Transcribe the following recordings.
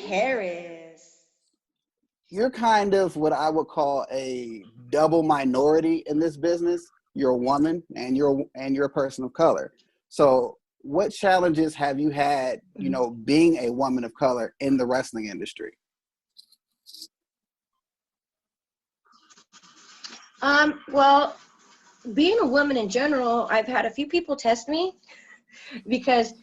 Harris. You're kind of what I would call a double minority in this business. You're a woman and you're a person of color. So what challenges have you had, being a woman of color in the wrestling industry? Well, being a woman in general, I've had a few people test me because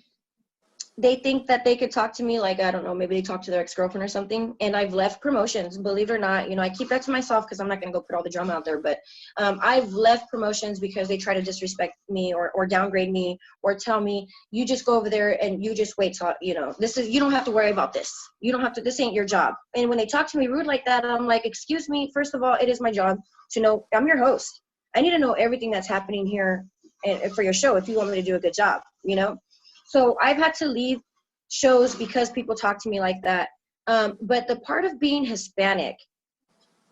they think that they could talk to me like, I don't know, maybe they talk to their ex-girlfriend or something. And I've left promotions, believe it or not. I keep that to myself because I'm not going to go put all the drama out there. But I've left promotions because they try to disrespect me or downgrade me or tell me, you just go over there and you just wait till, you don't have to worry about this. You don't have to, this ain't your job. And when they talk to me rude like that, I'm like, excuse me, first of all, it is my job to know, I'm your host. I need to know everything that's happening here and for your show if you want me to do a good job, So I've had to leave shows because people talk to me like that. But the part of being Hispanic,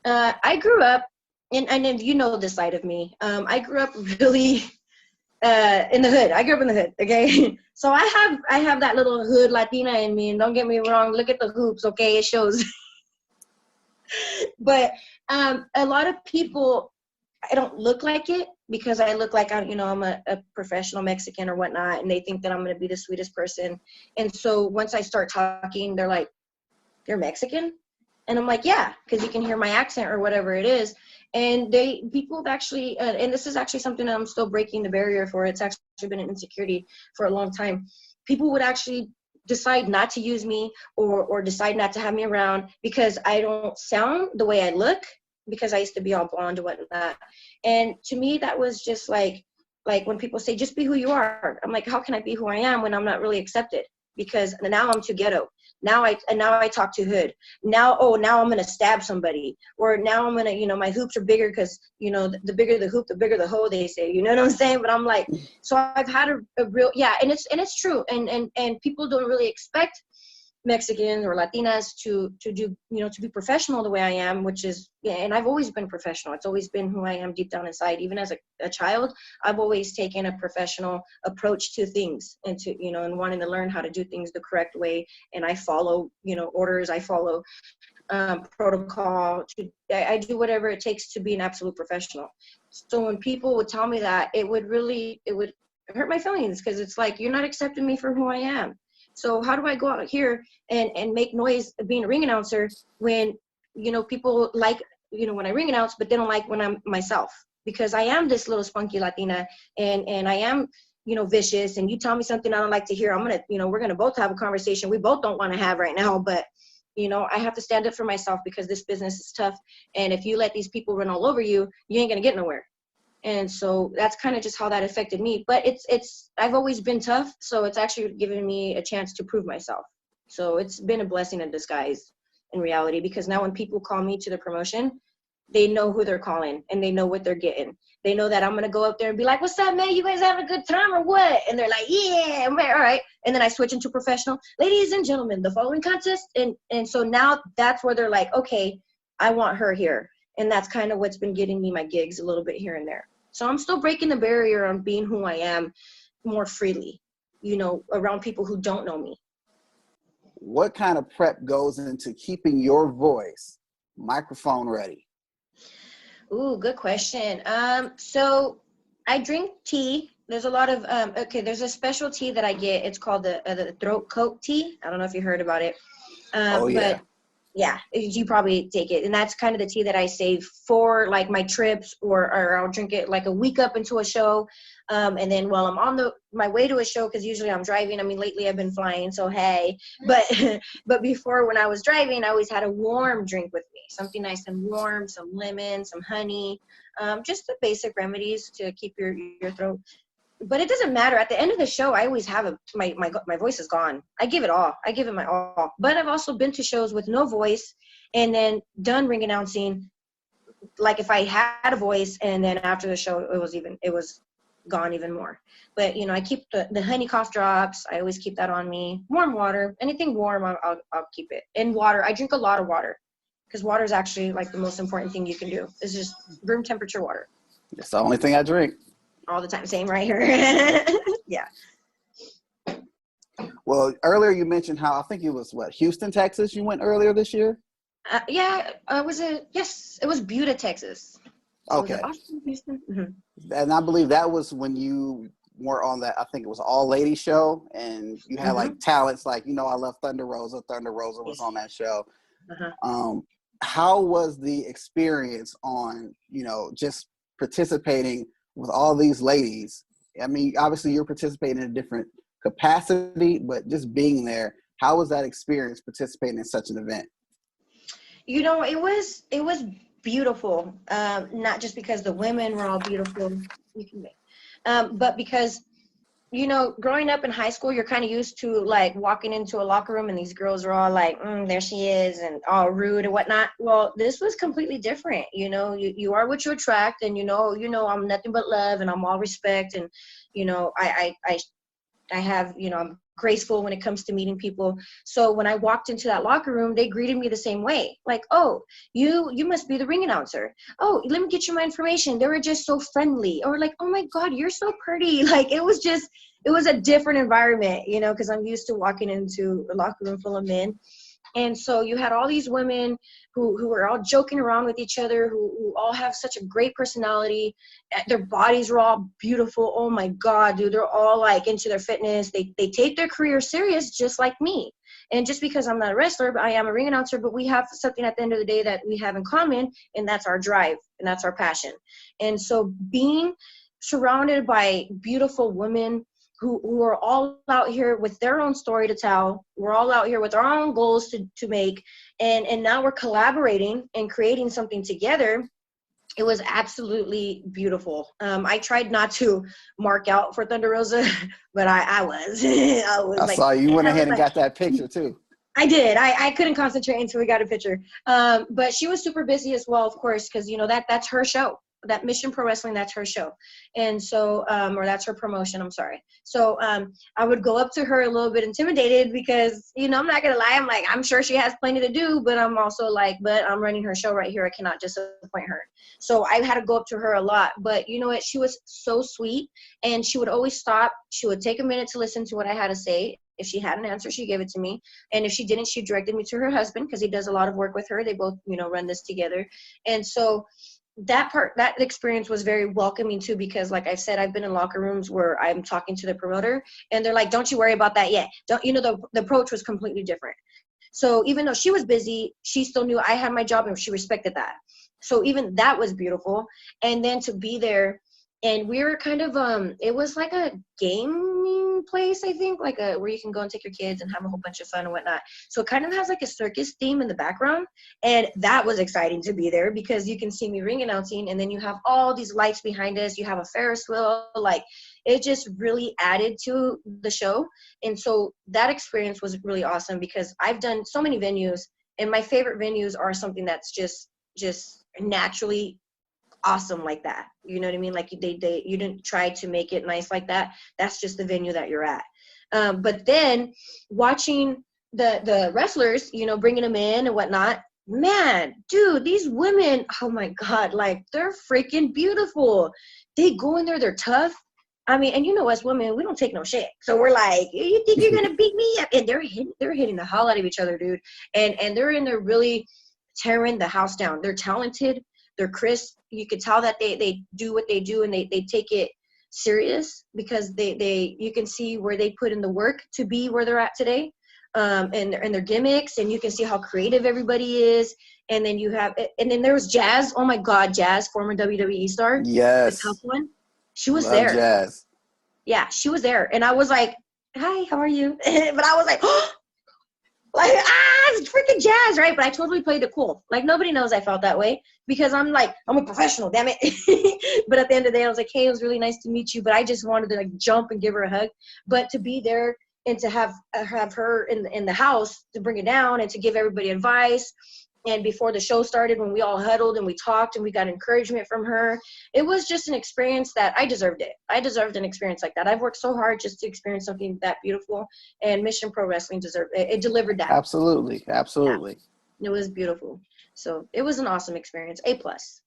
I grew up, and you know this side of me, I grew up really in the hood. I grew up in the hood, okay? So I have that little hood Latina in me, and don't get me wrong, look at the hoops, okay? It shows. But a lot of people, I don't look like it because I look like I'm a professional Mexican or whatnot, and they think that I'm going to be the sweetest person. And so once I start talking, they're like, "You're Mexican?" And I'm like, "Yeah," because you can hear my accent or whatever it is. And people have actually, and this is actually something that I'm still breaking the barrier for. It's actually been an insecurity for a long time. People would actually decide not to use me or decide not to have me around because I don't sound the way I look, because I used to be all blonde and whatnot. And to me, that was just like when people say, just be who you are. I'm like, how can I be who I am when I'm not really accepted? Because now I'm too ghetto. Now I talk too hood. Now I'm going to stab somebody. Or now I'm going to, my hoops are bigger because, the bigger the hoop, the bigger the hole, they say, you know what I'm saying? But I'm like, so I've had a real, yeah, and it's true. And people don't really expect Mexicans or Latinas to do, to be professional the way I am, which is, and I've always been professional. It's always been who I am deep down inside. Even as a child, I've always taken a professional approach to things and to, and wanting to learn how to do things the correct way. And I follow, orders, I follow protocol. I do whatever it takes to be an absolute professional. So when people would tell me that, it would hurt my feelings because it's like, you're not accepting me for who I am. So how do I go out here and make noise being a ring announcer when, people like, when I ring announce, but they don't like when I'm myself? Because I am this little spunky Latina and I am, vicious, and you tell me something I don't like to hear, I'm going to, we're going to both have a conversation we both don't want to have right now. But, I have to stand up for myself because this business is tough. And if you let these people run all over you, you ain't going to get nowhere. And so that's kind of just how that affected me. But I've always been tough. So it's actually given me a chance to prove myself. So it's been a blessing in disguise in reality, because now when people call me to the promotion, they know who they're calling and they know what they're getting. They know that I'm going to go up there and be like, "What's up, man? You guys having a good time or what?" And they're like, "Yeah, man, all right." And then I switch into professional. "Ladies and gentlemen, the following contest." And so now that's where they're like, okay, I want her here. And that's kind of what's been getting me my gigs a little bit here and there. So I'm still breaking the barrier on being who I am more freely, around people who don't know me. What kind of prep goes into keeping your voice microphone ready? Ooh, good question. So I drink tea. There's a lot of, there's a special tea that I get. It's called the throat coat tea. I don't know if you heard about it. Oh, yeah. But yeah, you probably take it. And that's kind of the tea that I save for like my trips, or I'll drink it like a week up into a show. And then while I'm on my way to a show, because usually I'm driving. I mean, lately I've been flying, so hey. But before, when I was driving, I always had a warm drink with me, something nice and warm, some lemon, some honey, just the basic remedies to keep your throat. But it doesn't matter. At the end of the show, I always have my voice is gone. I give it all. I give it my all. But I've also been to shows with no voice and then done ring announcing, like if I had a voice, and then after the show, it was gone even more. But, I keep the honey cough drops. I always keep that on me. Warm water. Anything warm, I'll keep it. And water. I drink a lot of water because water is actually like the most important thing you can do. It's just room temperature water. It's the only thing I drink. All the time. Same right here. Yeah. Well, earlier you mentioned how I think it was Houston, Texas. You went earlier this year. Yeah, it was Buda, Texas. So was it Okay, Austin, Houston? Mm-hmm. and I believe that was when you were on that. I think it was all lady show, and you had Mm-hmm. like talents like I love Thunder Rosa. Thunder Rosa was Yes. on that show. Uh-huh. Um, how was the experience on just participating with all these ladies? I mean, obviously you're participating in a different capacity, but just being there, how was that experience participating in such an event? It was beautiful. Not just because the women were all beautiful, but because growing up in high school, you're kind of used to like walking into a locker room and these girls are all like, there she is, and all rude and whatnot. Well, this was completely different. You are what you attract, and I'm nothing but love, and I'm all respect, and I have, I'm graceful when it comes to meeting people. So when I walked into that locker room, they greeted me the same way. Like, oh, you must be the ring announcer. Oh, let me get you my information. They were just so friendly. Or like, oh my God, you're so pretty. Like, it was a different environment, because I'm used to walking into a locker room full of men. And so you had all these women who were all joking around with each other, who all have such a great personality. Their bodies were all beautiful. Oh my God, dude, they're all like into their fitness. They take their career serious just like me. And just because I'm not a wrestler, but I am a ring announcer, but we have something at the end of the day that we have in common, and that's our drive, and that's our passion. And so being surrounded by beautiful women who are all out here with their own story to tell. We're all out here with our own goals to make. And now we're collaborating and creating something together. It was absolutely beautiful. I tried not to mark out for Thunder Rosa, but I was. I was I like, saw you went I was ahead and like, got that picture too. I did. I couldn't concentrate until we got a picture. But she was super busy as well, of course, because that's her show. That Mission Pro Wrestling, that's her show. And so, or that's her promotion, I'm sorry. So I would go up to her a little bit intimidated because, I'm not going to lie. I'm like, I'm sure she has plenty to do, but I'm also like, but I'm running her show right here. I cannot disappoint her. So I had to go up to her a lot. But you know what? She was so sweet, and she would always stop. She would take a minute to listen to what I had to say. If she had an answer, she gave it to me. And if she didn't, she directed me to her husband because he does a lot of work with her. They both, run this together. And so that experience was very welcoming too, because like I said, I've been in locker rooms where I'm talking to the promoter and they're like, don't you worry about that yet. Don't, the approach was completely different. So even though she was busy, she still knew I had my job and she respected that. So even that was beautiful. And then to be there, and we were kind of it was like a gaming place, I think, like where you can go and take your kids and have a whole bunch of fun and whatnot. So it kind of has like a circus theme in the background, and that was exciting to be there because you can see me ring announcing, and then you have all these lights behind us. You have a Ferris wheel, like it just really added to the show. And so that experience was really awesome because I've done so many venues, and my favorite venues are something that's just naturally awesome like that. You know what I mean? Like they you didn't try to make it nice like that. That's just the venue that you're at. But then watching the wrestlers, bringing them in and whatnot, man, dude, these women, oh my God, like they're freaking beautiful. They go in there, they're tough. I mean, and us women, we don't take no shit. So we're like, you think you're gonna beat me up? And they're hitting the hell out of each other, dude. And they're in there really tearing the house down. They're talented, they're crisp. You could tell that they do what they do, and they take it serious because they you can see where they put in the work to be where they're at today. And their gimmicks, and you can see how creative everybody is. And then there was Jazz. Oh my God, Jazz, former WWE star, the tough Yes, one. She was love there. jazz. Yeah, she was there. And I was like, hi, how are you? But I was like, oh, like, it's freaking Jazz, right? But I totally played it cool. Like, nobody knows I felt that way because I'm a professional, damn it. But at the end of the day, I was like, hey, it was really nice to meet you. But I just wanted to like jump and give her a hug. But to be there and to have her in the house to bring it down and to give everybody advice. And before the show started, when we all huddled and we talked and we got encouragement from her, it was just an experience that I deserved it. I deserved an experience like that. I've worked so hard just to experience something that beautiful, and Mission Pro Wrestling deserved it. It delivered that. Absolutely, Yeah, absolutely. it was beautiful. So it was an awesome experience. A plus.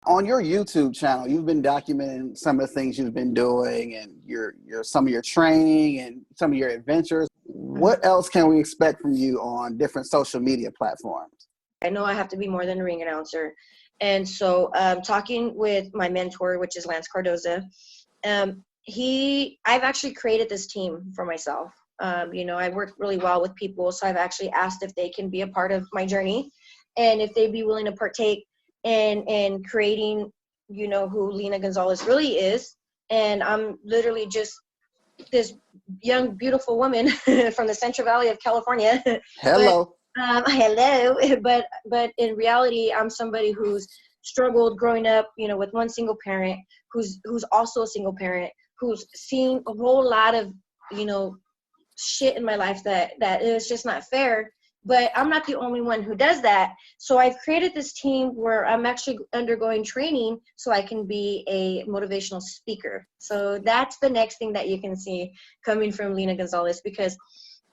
On your YouTube channel, you've been documenting some of the things you've been doing and your some of your training and some of your adventures. What else can we expect from you on different social media platforms? I know I have to be more than a ring announcer. And so talking with my mentor, which is Lance Cardoza, I've actually created this team for myself. I work really well with people, so I've actually asked if they can be a part of my journey and if they'd be willing to partake in creating, who Lena Gonzales really is. And I'm literally just this young, beautiful woman from the Central Valley of California. Hello. Hello. But in reality, I'm somebody who's struggled growing up, with one single parent, who's also a single parent, who's seen a whole lot of, shit in my life that is just not fair. But I'm not the only one who does that. So I've created this team where I'm actually undergoing training so I can be a motivational speaker. So that's the next thing that you can see coming from Lena Gonzales, because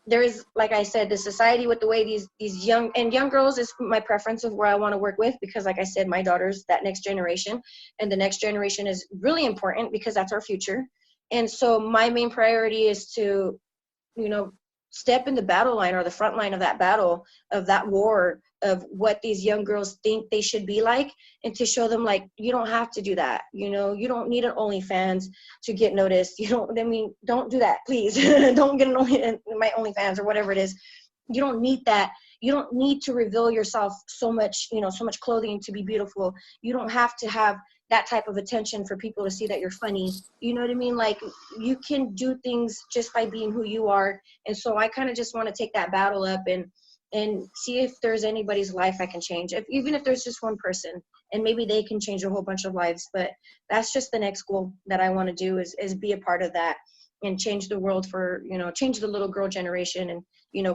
there is, like I said, the society with the way these young girls is my preference of where I want to work with, because like I said, my daughter's that next generation, and the next generation is really important because that's our future. And so my main priority is to, step in the battle line or the front line of that battle, of that war, of what these young girls think they should be like, and to show them, like, you don't have to do that. You don't need an OnlyFans to get noticed. Don't do that, please. Don't get my OnlyFans or whatever it is. You don't need that. You don't need to reveal yourself so much, so much clothing to be beautiful. You don't have to have that type of attention for people to see that you're funny. You know what I mean? Like, you can do things just by being who you are. And so I kind of just want to take that battle up and see if there's anybody's life I can change. Even if there's just one person, and maybe they can change a whole bunch of lives. But that's just the next goal that I want to do, is be a part of that and change the world for, change the little girl generation. And,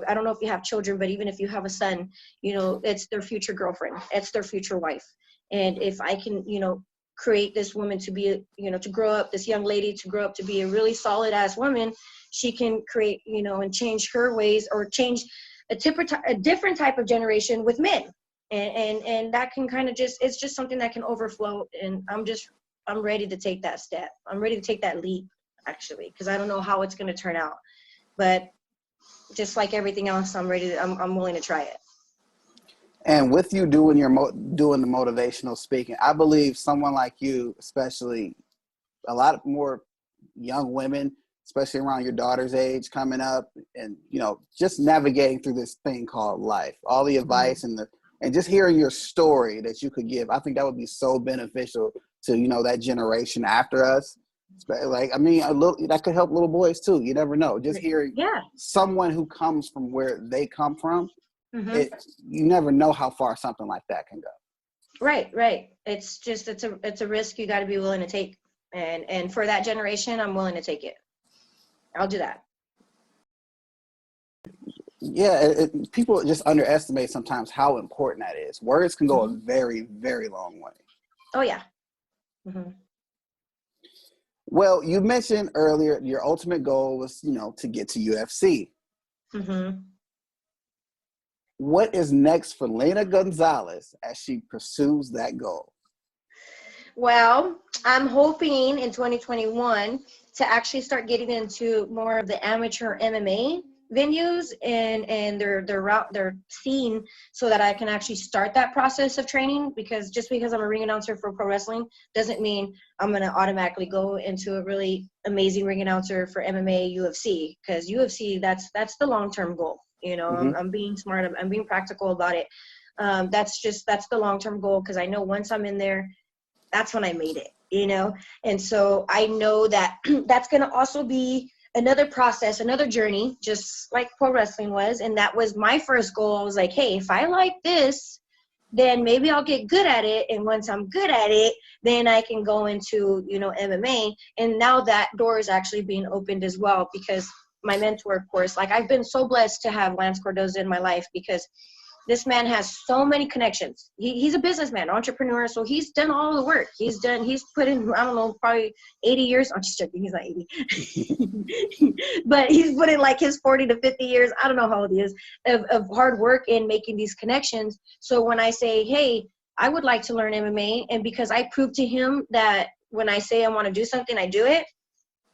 I don't know if you have children, but even if you have a son, it's their future girlfriend, it's their future wife. And if I can, create this woman to be, to grow up, this young lady to grow up to be a really solid ass woman, she can create, and change her ways, or change a different type of generation with men. And that can kind of it's just something that can overflow. And I'm ready to take that step. I'm ready to take that leap, actually, because I don't know how it's going to turn out. But just like everything else, I'm willing to try it. And with you doing doing the motivational speaking, I believe someone like you, especially a lot more young women, especially around your daughter's age coming up, and just navigating through this thing called life, all the advice and just hearing your story that you could give, I think that would be so beneficial to that generation after us. Like, that could help little boys too. You never know. Just hearing someone who comes from where they come from. You never know how far something like that can go. Right. It's a risk you got to be willing to take, and for that generation, I'm willing to take it. I'll do that. Yeah, people just underestimate sometimes how important that is. Words can go a very, very long way. Oh yeah. Well, you mentioned earlier your ultimate goal was, to get to UFC. What is next for Lena Gonzales as she pursues that goal? Well, I'm hoping in 2021 to actually start getting into more of the amateur MMA venues and their scene, so that I can actually start that process of training. Because just because I'm a ring announcer for pro wrestling doesn't mean I'm going to automatically go into a really amazing ring announcer for MMA, UFC, because UFC, that's the long-term goal. I'm being smart, I'm being practical about it. That's the long-term goal, because I know once I'm in there, that's when I made it, and so I know that that's going to also be another process, another journey, just like pro wrestling was. And that was my first goal. I was like, hey, if I like this, then maybe I'll get good at it. And once I'm good at it, then I can go into, MMA. And now that door is actually being opened as well, because my mentor, of course, like, I've been so blessed to have Lance Cardoza in my life, because this man has so many connections. He's a businessman, entrepreneur, so he's done all the work. He's put in, I don't know, probably 80 years. I'm just joking, he's not 80. But he's put in like his 40 to 50 years, I don't know how old he is, of hard work in making these connections. So when I say, hey, I would like to learn MMA. And because I proved to him that when I say I want to do something, I do it,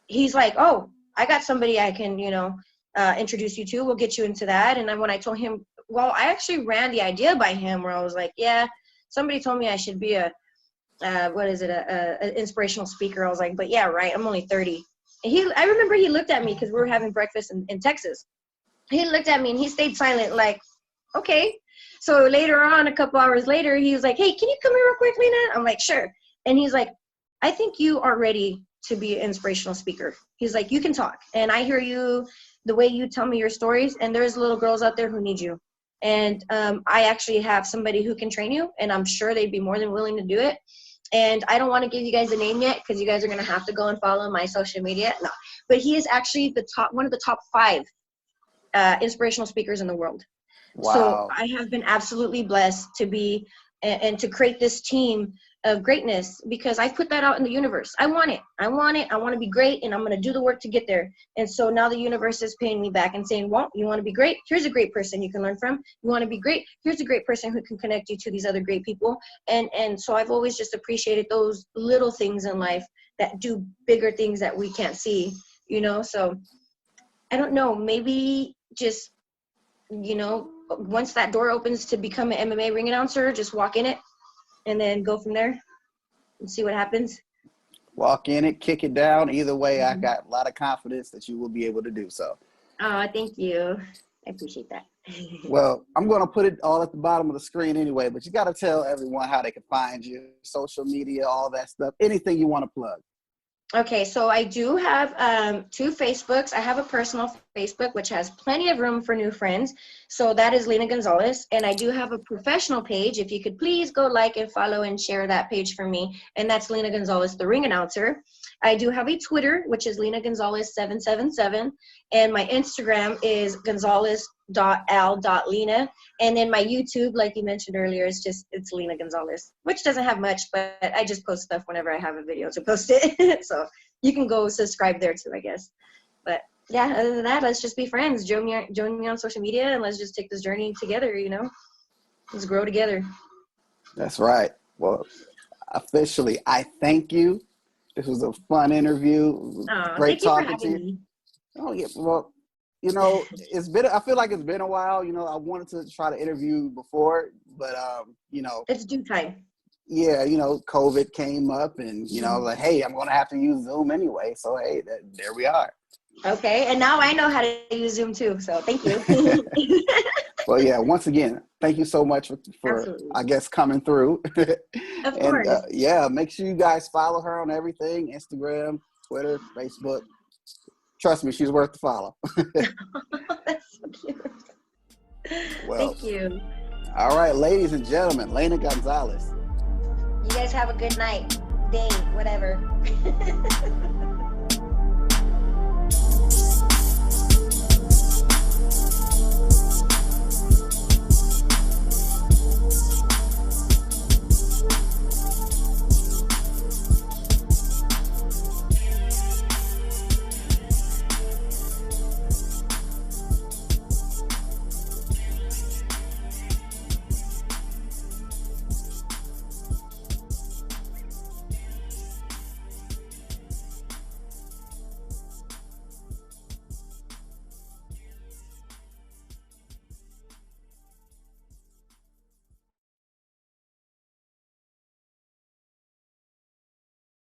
he's like, oh, I got somebody I can, introduce you to. We'll get you into that. And then when I told him, well, I actually ran the idea by him where I was like, yeah, somebody told me I should be an inspirational speaker. I was like, but yeah, right. I'm only 30. And I remember he looked at me because we were having breakfast in Texas. He looked at me and he stayed silent, like, okay. So later on, a couple hours later, he was like, hey, can you come here real quick, Lena? I'm like, sure. And he's like, I think you are ready to be an inspirational speaker. He's like, you can talk. And I hear you, the way you tell me your stories, and there's little girls out there who need you. And I actually have somebody who can train you, and I'm sure they'd be more than willing to do it. And I don't want to give you guys a name yet because you guys are going to have to go and follow my social media. No, but he is actually one of the top 5 inspirational speakers in the world. Wow. So I have been absolutely blessed to be and to create this team of greatness because I put that out in the universe. I want it. I want to be great, and I'm going to do the work to get there. And so now the universe is paying me back and saying, well, you want to be great? Here's a great person you can learn from. You want to be great? Here's a great person who can connect you to these other great people. And so I've always just appreciated those little things in life that do bigger things that we can't see, So I don't know, maybe just, once that door opens to become an MMA ring announcer, just walk in it and then go from there and see what happens. Walk in it, kick it down. Either way, I got a lot of confidence that you will be able to do so. Oh, thank you. I appreciate that. Well, I'm going to put it all at the bottom of the screen anyway, but you got to tell everyone how they can find you, social media, all that stuff, anything you want to plug. Okay, so I do have 2 Facebooks. I have a personal Facebook, which has plenty of room for new friends. So that is Lena Gonzales. And I do have a professional page. If you could please go like and follow and share that page for me. And that's Lena Gonzales, the ring announcer. I do have a Twitter, which is Lena Gonzales 777. And my Instagram is gonzales.al.lena. And then my YouTube, like you mentioned earlier, it's Lena Gonzales, which doesn't have much, but I just post stuff whenever I have a video to post it. So you can go subscribe there too, I guess. But yeah, other than that, let's just be friends. Join me on social media, and let's just take this journey together, Let's grow together. That's right. Well, officially, I thank you. This was a fun interview. Great talking to you. Me. Oh yeah. Well, I feel like it's been a while. I wanted to try to interview before, but it's due time. Yeah, COVID came up, and like, hey, I'm gonna have to use Zoom anyway. So hey, there we are. Okay, and now I know how to use Zoom too. So thank you. Well, yeah. Once again, thank you so much for I guess coming through. Of course. And yeah, make sure you guys follow her on everything: Instagram, Twitter, Facebook. Trust me, she's worth the follow. That's so cute. Well, thank you. All right, ladies and gentlemen, Lena Gonzales. You guys have a good night, day, whatever.